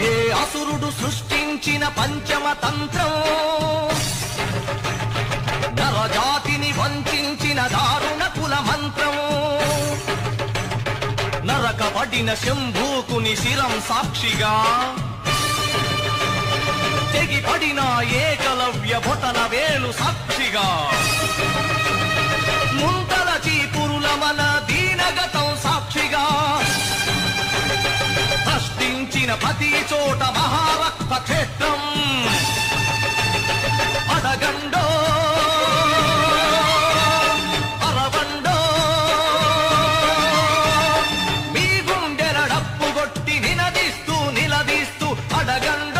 ఏ అసురుడు సృష్టించిన పంచమ తంత్రం, నరజాతిని వంచిన దారుణ కుల మంత్రం, నరకబడిన శంభూకుని శిరం సాక్షిగా, తెగిపడిన ఏకలవ్య బొటన వేలు సాక్షిగా, ముంతల చీపురుల మన దీనగతం సాక్షిగా, ప్రశ్నించిన ప్రతి చోట మహారక్త క్షేత్రం అడగండో అరవండో, మీ గుండెల డప్పుగొట్టి నిలదీస్తూ అడగండో